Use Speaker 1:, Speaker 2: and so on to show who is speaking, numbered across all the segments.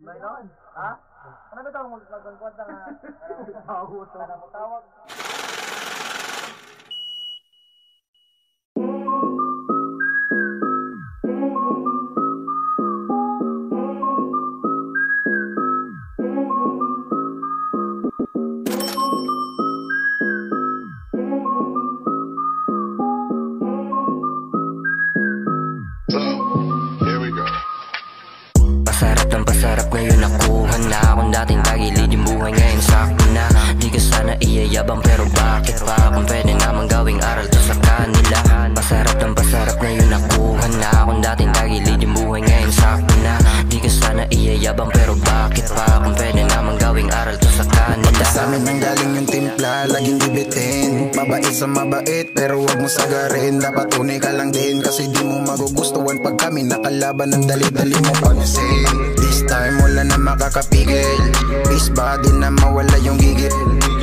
Speaker 1: Mayroon? Ha? Ano ba ito? Magkangkwat na nga. Ano mo tawag?
Speaker 2: Pasarap ngayon nakuha na akong dating tagilid yung buhay ngayon sakto na. Di ka sana iyayabang pero bakit pa kung pwede namang gawing aral to sa kanila. Pasarap ngayon nakuha na akong dating tagilid yung buhay ngayon sakto na. Di ka sana iyayabang pero bakit pa kung pwede namang gawing aral to sa kanila.
Speaker 3: Sa amin ang galing yung timpla, laging bibitin. Mabait sa mabait pero wag mo sagarin. Dapat tunay ka lang din kasi di mo magugustuhan pag kami nakalaban ng dali-dali mo pag-sing. This time wala na makakapigil. Peace ba di na mawala yung gigil.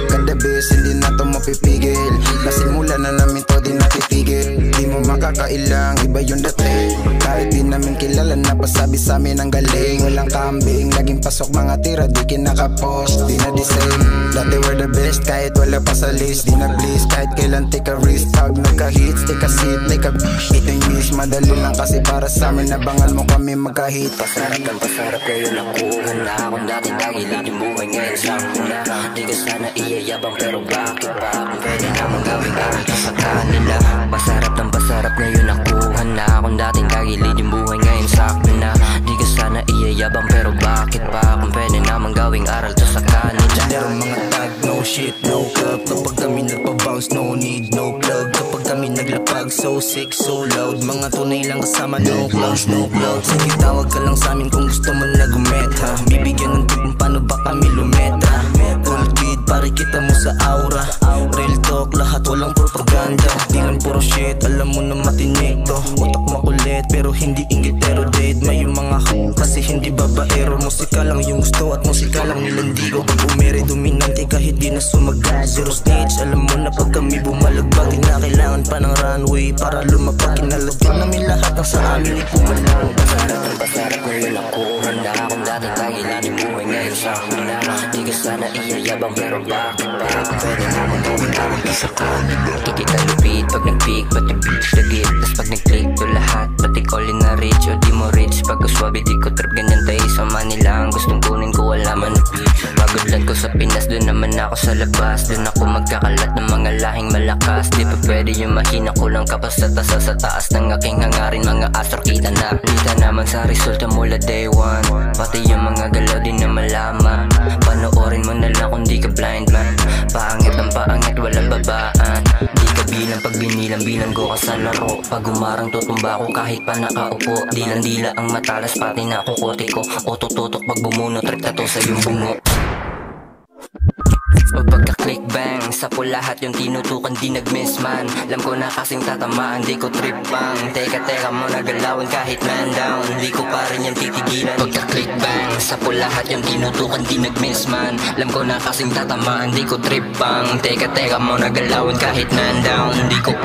Speaker 3: Kada bes hindi na to mapipigil. Nasimula na namin to di natitigil. Di mo makakailang iba yung dating. Kahit di namin kilala na pasabi sa amin ang galing. Walang kambing, laging pasok mga tira di kinakapost. Di na the same, dati we're the best kahit wala pa sa list. Di na bliss kahit kailan take a risk. Tag nagka-hits, take a seat, take a bitch. Ito yung miss, madali lang kasi para sa amin. Nabangal mo kami magka-hit.
Speaker 2: Pasarap ngayon nakuha na akong dating tagilid yung buhay ngayon sakto na. Di ka sana iyayabang pero bakit pa kung pwede namang gawing aral to sa kanila. Pasarap ngayon nakuha na akong dating tagilid yung buhay ngayon sakto na. Di ka sana iyayabang pero bakit pa kung pwede namang gawing aral to sa kanila.
Speaker 3: Pero mga tag, no shit, no club. Kapag kami nagpa-bounce, no need, no plug. Kapag kami naglapag, so sick, so loud. Mga tunay lang kasama, no clowns, no cloud. Sige tawag ka lang sa amin kung gusto mo na gumeta. Bibigyan ng tip kung paano ba kami lumeta. Cool kid, pare kita mo sa aura. Real talk, lahat walang propaganda. Di lang puro shit, alam mo na matinig to. Utak makulit, pero hindi ingitero date. May yung mga hook, kasi hindi babaero. Musika lang yung gusto at musika lang nilandigo. Pag umere, dominante kahit di na sumagat. Zero stage, alam mo na pag kami bumalagbag. Di na kailangan pa ng runway para lumapag. Kinalagyan namin lahat ng sa amin ipumalang.
Speaker 2: Pasarap ngayon nakuha na akong dating tagilid yung buhay ngayon sakto na. Di ka sana iyayabang pero bakit pa kung pwede namang gawing aral to sa kanila. Kikita lupit pag nag-peak, pati beach lagit. Tas pag nag-click to lahat, pati calling na rich o di mo rich. Pag uswabi di ko trip ganyan tayo sa Manila. Ang gustong kunin ko wala man na pitch. Pagod lang ko sa Pinas, doon naman ako sa labas. Doon ako magkakalat ng mga lahing malakas. Di pa pwede yung mahina ko lang kapas sa taas ng aking hangarin. Mga astro kita naman sa resulta mula day one. Pati yung mga galaw di na malaman. Panoorin mo na lang kung di ka blind man. Paangit ang paangit walang babaan. Di ka bilang pag binilang ko ka sa laro. Pag umarang tutumba ko kahit pa nakaupo. Dilang-dila ang matalas pati na kukote ko. O tututok pag bumuno trip na to sa iyong bungo. Pag pagka-click bang, sa po lahat yung tinutukan di nag-miss man. Alam ko na kasing tatamaan, di ko trip bang. Teka mo nagalawan kahit man down. Di ko pa rin yan titigilan. Pagka-click bang, sa po lahat yung tinutukan di nag-miss man. Alam ko na kasing tatamaan, di ko trip bang. Teka mo nagalawan kahit man down. Di ko